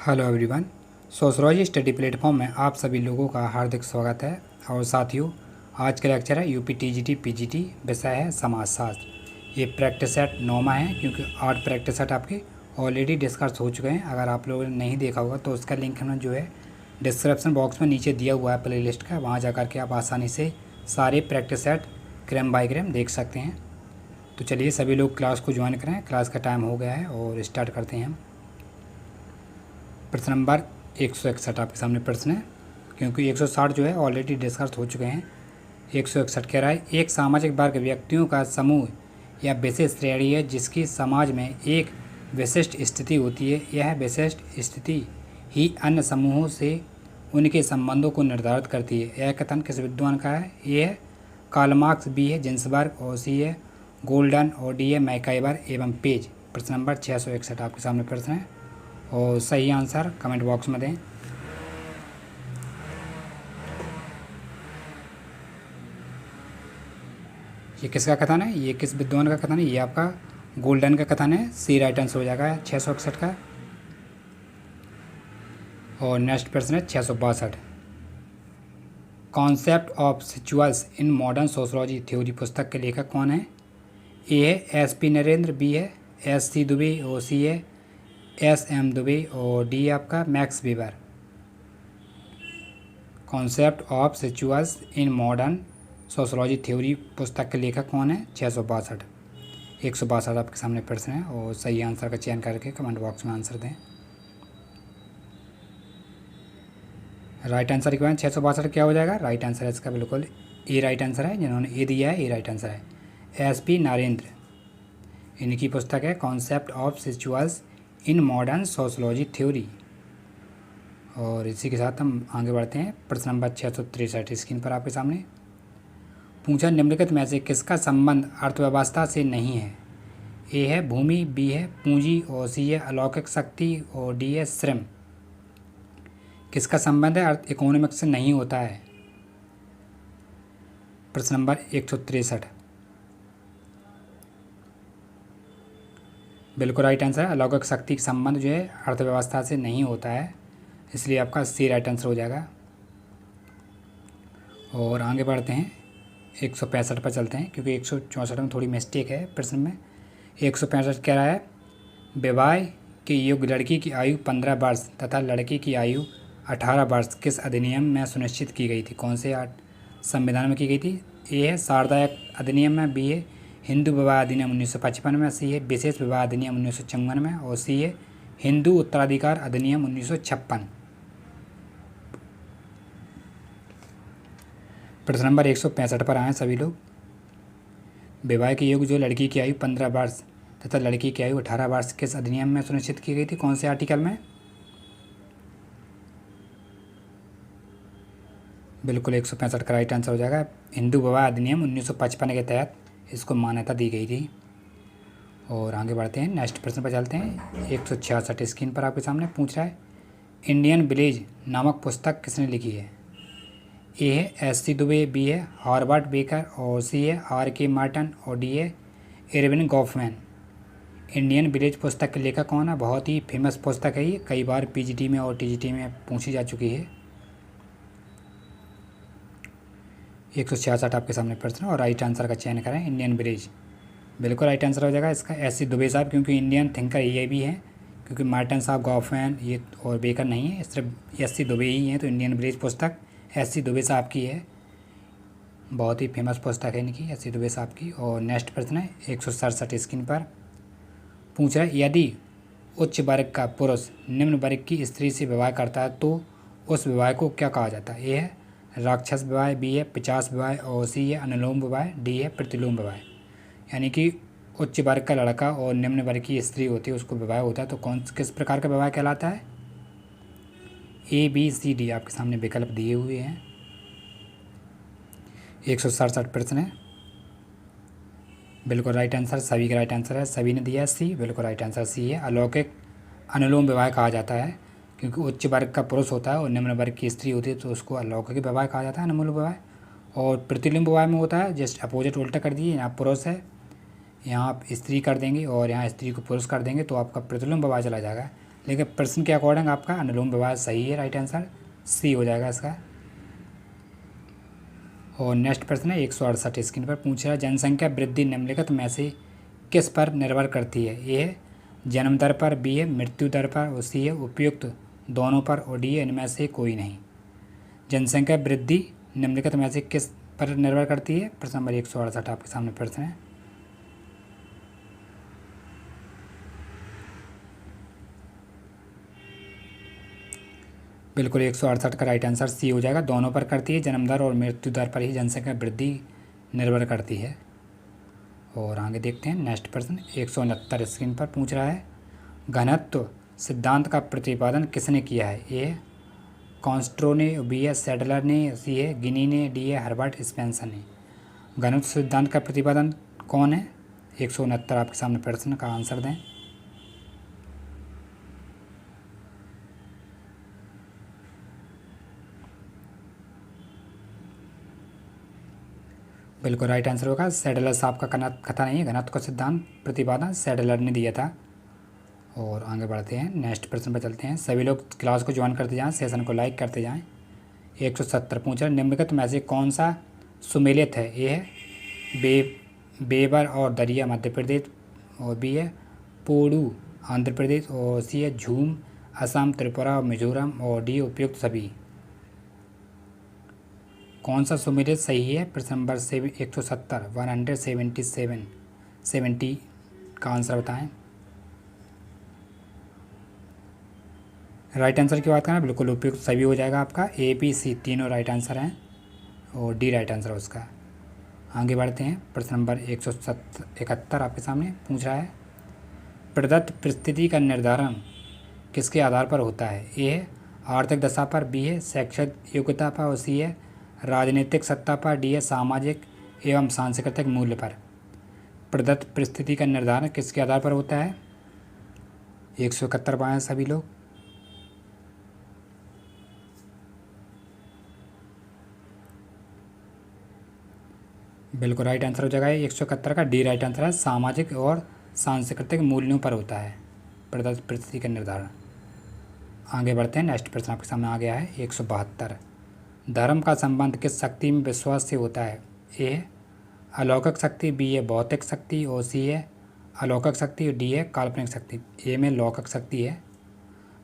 Hello everyone. Sociology study platform में आप सभी लोगों का हार्दिक स्वागत है। और साथियों, आज का लेक्चर है यूपी टीजीटी पीजीटी, विषय है समाजशास्त्र। ये प्रैक्टिस सेट 9वां है, क्योंकि 8 प्रैक्टिस सेट आपके ऑलरेडी डिस्कस हो चुके हैं। अगर आप लोगों ने नहीं देखा होगा तो उसका लिंक हमने जो है डिस्क्रिप्शन बॉक्स में नीचे दिया हुआ है प्ले लिस्ट का, वहाँ जा कर के आप आसानी से सारे प्रैक्टिस सेट क्रम बाई क्रम देख सकते हैं। तो चलिए सभी लोग क्लास को ज्वाइन करें, क्लास का टाइम हो गया है और स्टार्ट करते हैं हम। प्रश्न नंबर 161 आपके सामने प्रश्न है, क्योंकि 160 जो है ऑलरेडी डिस्कस हो चुके हैं। 161 कह रहा है, एक सामाजिक वर्ग व्यक्तियों का समूह या विशेष श्रेणी है जिसकी समाज में एक विशिष्ट स्थिति होती है। यह विशिष्ट स्थिति ही अन्य समूहों से उनके संबंधों को निर्धारित करती है। यह कथन किस विद्वान का है? ए है कार्ल मार्क्स, बी है जिन्सबर्ग और सी है गोल्डन और डी है मैकाइवर एवं पेज। प्रश्न नंबर 661 आपके सामने प्रश्न है और सही आंसर कमेंट बॉक्स में दें। ये किसका कथन है? ये किस विद्वान का कथन है? ये आपका गोल्डन का कथन है। सी राइट आंसर हो जाएगा 661 का। और नेक्स्ट प्रश्न है 662। Concept of rituals in modern sociology theory पुस्तक के लेखक कौन है? ए है एस.पी. नरेंद्र, बी है एस.सी. दुबे और सी है एस.एम. दुबे और डी आपका Max Weber. Concept of rituals in modern sociology theory पुस्तक के लेखक कौन है? 662 162 आपके सामने प्रश्न है और सही आंसर का चयन करके कमेंट बॉक्स में आंसर दें। राइट आंसर रिक्वायरमेंट 662 क्या हो जाएगा? राइट आंसर है इसका बिल्कुल ए राइट आंसर है। जिन्होंने ए दिया है ए राइट आंसर है। एस.पी. नरेंद्र, इनकी पुस्तक है concept of rituals in modern sociology theory. और इसी के साथ हम आगे बढ़ते हैं। प्रश्न नंबर 663 स्क्रीन पर आपके सामने पूछा, निम्नलिखित में से किसका संबंध अर्थव्यवस्था से नहीं है? ए है भूमि, बी है पूंजी और सी है अलौकिक शक्ति और डी है श्रम। किसका संबंध है अर्थ इकोनॉमिक से नहीं होता है? प्रश्न नंबर 163 बिल्कुल राइट आंसर है। अलौकिक शक्ति का संबंध जो है अर्थव्यवस्था से नहीं होता है, इसलिए आपका सी राइट आंसर हो जाएगा। और आगे बढ़ते हैं 165 पर चलते हैं, क्योंकि 164 में थोड़ी मिस्टेक है प्रश्न में। 165 कह रहा है, विवाह के युग लड़की की आयु 15 वर्ष तथा लड़के की आयु 18 वर्ष किस अधिनियम में सुनिश्चित की गई थी? कौन से संविधान में की गई थी? ए है शारदा अधिनियम में, बी है हिंदू विवाह अधिनियम 1955 में, सी है विशेष विवाह अधिनियम 1954 में और सी है हिंदू उत्तराधिकार अधिनियम 1956। प्रश्न नंबर 165 पर आए सभी लोग। विवाह के युग जो लड़की की आयु 15 वर्ष तथा लड़की की आयु 18 वर्ष किस अधिनियम में सुनिश्चित की गई थी? कौन से आर्टिकल में? बिल्कुल 165 का राइट आंसर हो जाएगा। हिंदू विवाह अधिनियम 1955 के तहत इसको मान्यता दी गई थी। और आगे बढ़ते हैं, नेक्स्ट प्रश्न पर चलते हैं। 166 स्क्रीन पर आपके सामने पूछ रहा है, इंडियन विलेज नामक पुस्तक किसने लिखी है? ए है एस.सी. दुबे, बी है हॉर्बर्ट बेकर और सी है आर.के. मार्टन और डी है इरविन गॉफमैन। इंडियन विलेज पुस्तक के लेखक कौन है? बहुत ही फेमस पुस्तक है ये, कई बार पीजीटी में और टीजीटी में पूछी जा चुकी है। 166 आपके सामने प्रश्न और राइट आंसर का चयन करें। इंडियन विलेज बिल्कुल राइट आंसर हो जाएगा इसका एस.सी. दुबे साहब, क्योंकि इंडियन थिंकर ये भी है, क्योंकि मार्टन साहब, गॉफमैन ये और बेकर नहीं है, सिर्फ एस.सी. दुबे ही हैं। तो इंडियन विलेज पुस्तक एस.सी. दुबे साहब की है, बहुत ही फेमस पुस्तक है इनकी, एस.सी. दुबे साहब की। और नेक्स्ट प्रश्न है 167 स्क्रीन पर पूछ रहा है, यदि उच्च वर्ग का पुरुष निम्न वर्ग की स्त्री से विवाह करता है तो उस विवाह को क्या कहा जाता है? ए है राक्षस विवाह, बी है पिशाच विवाह और सी है अनुलोम विवाह, डी है प्रतिलोम विवाह। यानी कि उच्च वर्ग का लड़का और निम्न वर्ग की स्त्री होती है, उसको विवाह होता है, तो किस प्रकार का विवाह कहलाता है? ए बी सी डी आपके सामने विकल्प दिए हुए हैं। 167 प्रश्न है, बिल्कुल राइट आंसर, सभी का राइट आंसर है, सभी ने दिया है सी, बिल्कुल राइट आंसर सी है। अलौकिक अनुलोम विवाह कहा जाता है, क्योंकि उच्च वर्ग का पुरुष होता है और निम्न वर्ग की स्त्री होती है, तो उसको अलौकिक विवाह कहा जाता है, अनुलोम विवाह। और प्रतिलोम विवाह में होता है जस्ट अपोजिट, उल्टा कर दिए, यहाँ पुरुष है, यहाँ आप स्त्री कर देंगे और यहाँ स्त्री को पुरुष कर देंगे, तो आपका प्रतिलोम विवाह चला जाएगा। लेकिन प्रश्न के अकॉर्डिंग आपका अनुलोम विलोम सही है, राइट आंसर सी हो जाएगा इसका। और नेक्स्ट प्रश्न है 168 स्क्रीन पर पूछ रहा है, जनसंख्या वृद्धि निम्नलिखित में से किस पर निर्भर करती है? ए है जन्म दर पर, बी है मृत्यु दर पर, और सी है उपयुक्त दोनों पर, और डी है इनमें से कोई नहीं। जनसंख्या वृद्धि निम्नलिखित में से किस पर निर्भर करती है? प्रश्न नंबर 168 आपके सामने प्रश्न है। बिल्कुल 168 का राइट आंसर सी हो जाएगा, दोनों पर करती है, जन्म दर और मृत्यु दर पर ही जनसंख्या वृद्धि निर्भर करती है। और आगे देखते हैं नेक्स्ट प्रश्न 169 स्क्रीन पर पूछ रहा है, घनत्व सिद्धांत का प्रतिपादन किसने किया है? ए कॉन्स्ट्रो ने, बी है सैडलर ने, सी है गिनी ने, डी है हर्बर्ट स्पेंसर ने। घनत्व सिद्धांत का प्रतिपादन कौन है? 169 आपके सामने प्रश्न का आंसर दें। बिल्कुल राइट आंसर होगा सैडलर साहब का कथा नहीं है, घनत्व का सिद्धांत प्रतिपादन सैडलर ने दिया था। और आगे बढ़ते हैं नेक्स्ट प्रश्न पर चलते हैं। सभी लोग क्लास को ज्वाइन करते जाएं, सेशन को लाइक करते जाएं। 170 पूछ रहा है, निम्नलिखित में से कौन सा सुमेलित है? ए है बेबर और दरिया मध्य प्रदेश, और बी है पोडू आंध्र प्रदेश, और सी है झूम असम त्रिपुरा मिजोरम, और डी उपयुक्त सभी। कौन सा सुमेलित सही है? प्रश्न नंबर 170 का आंसर बताएं। राइट आंसर की बात करें बिल्कुल उपयुक्त सभी हो जाएगा आपका, ए बी सी तीनों राइट आंसर हैं, और डी राइट आंसर है उसका। आगे बढ़ते हैं प्रश्न नंबर 171 आपके सामने पूछ रहा है, प्रदत्त परिस्थिति का निर्धारण किसके आधार पर होता है? ए है आर्थिक दशा पर, बी है शैक्षिक योग्यता पर, और सी है राजनीतिक सत्ता पर, डी है सामाजिक एवं सांस्कृतिक मूल्य पर। प्रदत्त परिस्थिति का निर्धारण किसके आधार पर होता है? 171 पाएँ सभी लोग। बिल्कुल राइट आंसर हो जाएगा 171 का डी राइट आंसर है, सामाजिक और सांस्कृतिक मूल्यों पर होता है प्रदत्त परिस्थिति का निर्धारण। आगे बढ़ते हैं नेक्स्ट प्रश्न आपके सामने आ गया है 172, धर्म का संबंध किस शक्ति में विश्वास से होता है? ए है अलौकिक शक्ति, बी है भौतिक शक्ति, और सी है अलौकिक शक्ति, और डी है काल्पनिक शक्ति। ए में लौकिक शक्ति है,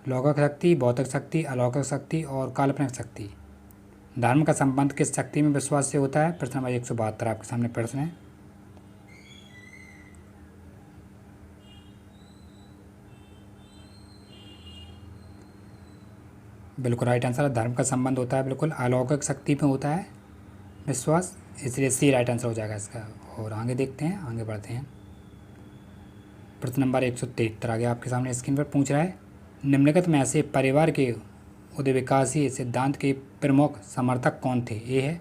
लौकिक शक्ति, भौतिक शक्ति, अलौकिक शक्ति और काल्पनिक शक्ति। धर्म का संबंध किस शक्ति में विश्वास से होता है? प्रश्न नंबर 172 आपके सामने प्रश्न है। बिल्कुल राइट आंसर है, धर्म का संबंध होता है बिल्कुल अलौकिक शक्ति में होता है विश्वास, इसलिए सी राइट आंसर हो जाएगा इसका। और आगे देखते हैं, आगे बढ़ते हैं प्रश्न नंबर 173 आ गया आपके सामने स्क्रीन पर पूछ रहा है, निम्नलिखित में से परिवार के उद्विकासी सिद्धांत के प्रमुख समर्थक कौन थे? ए है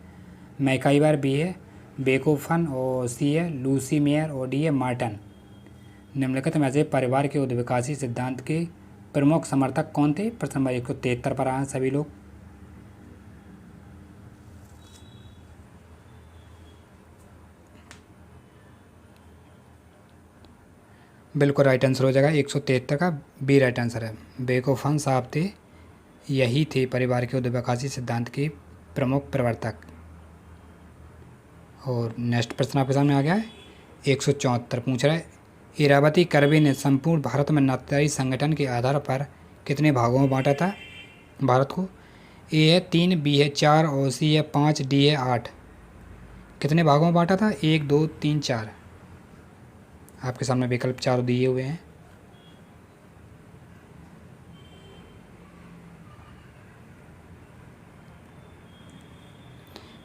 मैकाइवर, बी है बेकोफन, और सी है लूसी मेयर, और डी है मार्टन। निम्नलिखित में से परिवार के उद्विकासी सिद्धांत के प्रमुख समर्थक कौन थे? प्रश्न नंबर 173 पर आए सभी लोग। बिल्कुल राइट आंसर हो जाएगा 173 का बी राइट आंसर है, बेकोफन साहब थे, यही थे परिवार के उद्विकासी सिद्धांत के प्रमुख प्रवर्तक। और नेक्स्ट प्रश्न आपके सामने आ गया है 174 पूछ रहा है, इरावती कर्वे ने संपूर्ण भारत में नातेदारी संगठन के आधार पर कितने भागों में बांटा था भारत को? ए है 3, बी है 4, और सी है 5, डी है 8। कितने भागों में बांटा था? 1 2 3 4। आपके सामने विकल्प 4 दिए हुए हैं।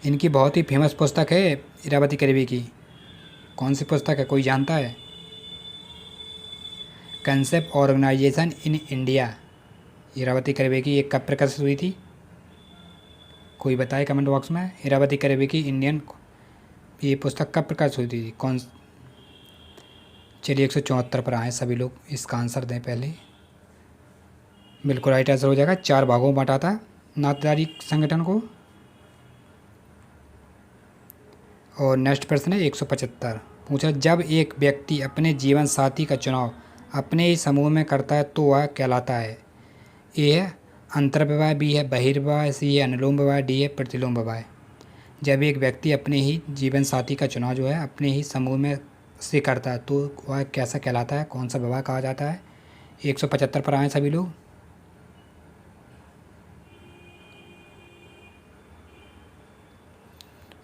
इनकी बहुत ही फेमस पुस्तक है इरावती कर्वे की, कौन सी पुस्तक है कोई जानता है? Concept organization in India, Irawati Karve की एक कब प्रकाशित हुई थी? कोई बताए कमेंट बॉक्स में। इरावती कर्वे की इंडियन ये पुस्तक कब प्रकाशित हुई थी? कौन? चलिए 174 पर आए सभी लोग, इसका आंसर दें पहले। बिल्कुल राइट आंसर हो जाएगा, 4 भागों में बांटा था नातेदारी संगठन को। और नेक्स्ट प्रश्न है 175 पूछा, जब एक व्यक्ति अपने जीवन साथी का चुनाव अपने ही समूह में करता है तो वह कहलाता है। ए है अंतर्विवाह, बी है बहिर्विवाह, सी है अनुलोम विवाह, डी है प्रतिलोम विवाह। जब एक व्यक्ति अपने ही जीवन साथी का चुनाव जो है अपने ही समूह में से करता है तो वह कैसा कहलाता है, कौन सा विवाह कहा जाता है। 175 पर आए सभी लोग।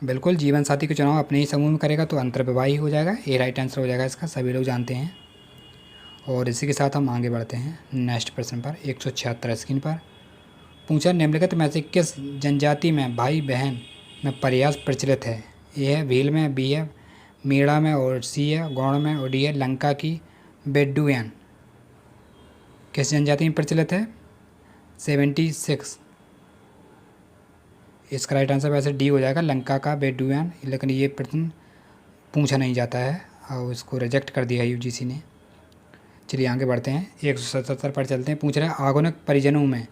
बिल्कुल, जीवन साथी का चुनाव अपने ही समूह में करेगा तो अंतर्विवाह ही हो जाएगा। ए राइट आंसर हो जाएगा इसका, सभी लोग जानते हैं। और इसी के साथ हम आगे बढ़ते हैं नेक्स्ट प्रश्न पर। 176 स्क्रीन पर पूछा, निम्नलिखित में से किस जनजाति में भाई बहन में प्रयास प्रचलित है। ए है भील में, बी है मीणा में, और सी है गौड़ में, और डी है लंका की बेडुएन। किस जनजाति में प्रचलित है। 76। इसका राइट आंसर वैसे डी हो जाएगा, लंका का बेडुएन। लेकिन ये प्रश्न पूछा नहीं जाता है और इसको रिजेक्ट कर दिया है यूजीसी ने। चलिए आगे बढ़ते हैं। 177 पर चलते हैं। पूछ रहे हैं, आगुनिक परिजनों में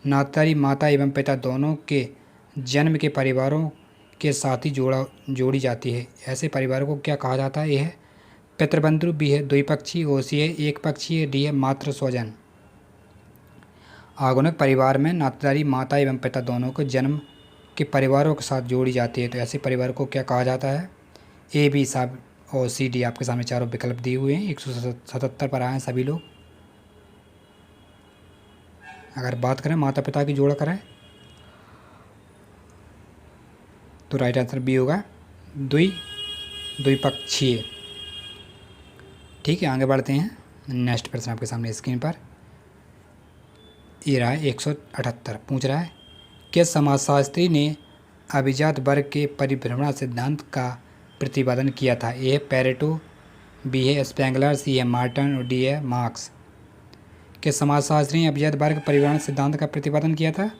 नातारी माता एवं पिता दोनों के जन्म के परिवारों के साथ ही जोड़ी जाती है। ऐसे परिवारों को क्या कहा जाता है। ये है पितृबंधु, बी है द्विपक्षीय, और सी है एक पक्षीय, डी है मातृ स्वजन। आगुनिक परिवार में नातेदारी माता एवं पिता दोनों को जन्म के परिवारों के साथ जोड़ी जाती है तो ऐसे परिवार को क्या कहा जाता है। ए, बी, सब और सी, डी आपके सामने चारों विकल्प दिए हुए हैं। 177 पर आए हैं सभी लोग। अगर बात करें माता पिता की जोड़ करें तो राइट आंसर बी होगा, द्विपक्षीय। ठीक है, आगे बढ़ते हैं। नेक्स्ट प्रश्न आपके सामने स्क्रीन पर ये रहा है। 178 पूछ रहा है, किस समाजशास्त्री ने अभिजात वर्ग के परिभ्रमण सिद्धांत का प्रतिपादन किया था। ए है पेरेटो, बी है स्पेंगलर, सी है मार्टन, और डी है मार्क्स। किस समाजशास्त्री ने अभिजात वर्ग परिभ्रमण सिद्धांत का प्रतिपादन किया था।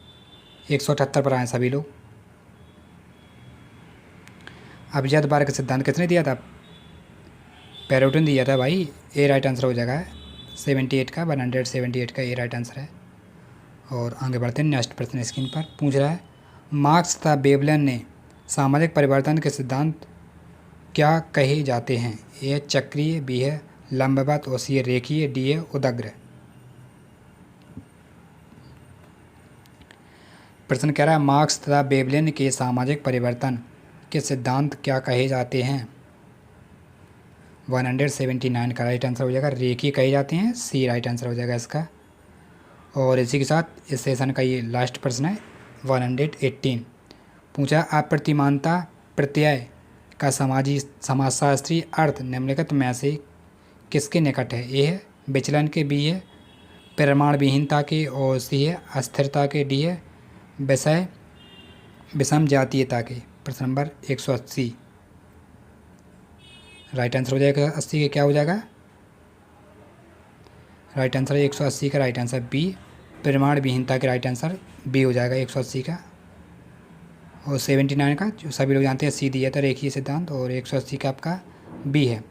178 पर आए सभी लोग। अभिजात वर्ग का सिद्धांत किसने दिया था। पेरेटो ने दिया था भाई। ए राइट आंसर हो जाएगा 78 का, 178 का ए राइट आंसर है। और आगे बढ़ते हैं। नेक्स्ट प्रश्न स्क्रीन पर पूछ रहा है, मार्क्स तथा वेबलन ने सामाजिक परिवर्तन के सिद्धांत क्या कहे जाते हैं। ए चक्रीय, बी है लंबवत, और सी है रेखीय, डी है उदग्र। प्रश्न कह रहा है, मार्क्स तथा वेबलन के सामाजिक परिवर्तन के सिद्धांत क्या कहे जाते हैं। 179 का राइट आंसर हो जाएगा, रेखीय कहे जाते हैं। सी राइट आंसर हो जाएगा इसका। और इसी के साथ इस सेशन का ये लास्ट प्रश्न है 118। पूछा, अप्रतिमानता प्रत्यय का समाजशास्त्री अर्थ निम्नलिखित में से किसके निकट है। ए है विचलन के, बी है प्रमाण विहीनता के, और सी है अस्थिरता के, डी है विषम जातीयता के। प्रश्न नंबर 180 राइट आंसर हो जाएगा 80 के, क्या हो जाएगा राइट आंसर 180 का राइट आंसर बी, प्रमाण विहीनता के राइट आंसर बी हो जाएगा 180 का। और 79 का जो सभी लोग जानते हैं सी दिया था, रेखीय सिद्धांत, और 180 का आपका बी है।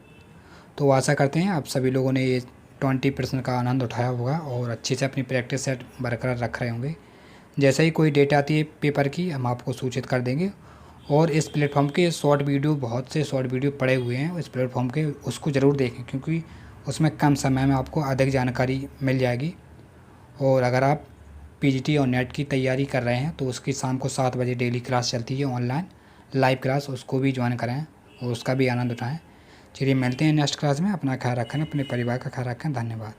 तो आशा करते हैं आप सभी लोगों ने ये 20 प्रश्न का आनंद उठाया होगा और अच्छे से अपनी प्रैक्टिस सेट बरकरार रख रहे होंगे। जैसे ही कोई डेट आती है पेपर की हम आपको सूचित कर देंगे। और इस प्लेटफॉर्म के शॉर्ट वीडियो, बहुत से शॉर्ट वीडियो पड़े हुए हैं इस प्लेटफॉर्म के, उसको ज़रूर देखें क्योंकि उसमें कम समय में आपको अधिक जानकारी मिल जाएगी। और अगर आप पीजीटी और नेट की तैयारी कर रहे हैं तो उसकी शाम को 7 बजे डेली क्लास चलती है ऑनलाइन लाइव क्लास, उसको भी ज्वाइन करें और उसका भी आनंद उठाएं। चलिए मिलते हैं नेक्स्ट क्लास में। अपना ख्याल रखें, अपने परिवार का ख्याल रखें। धन्यवाद।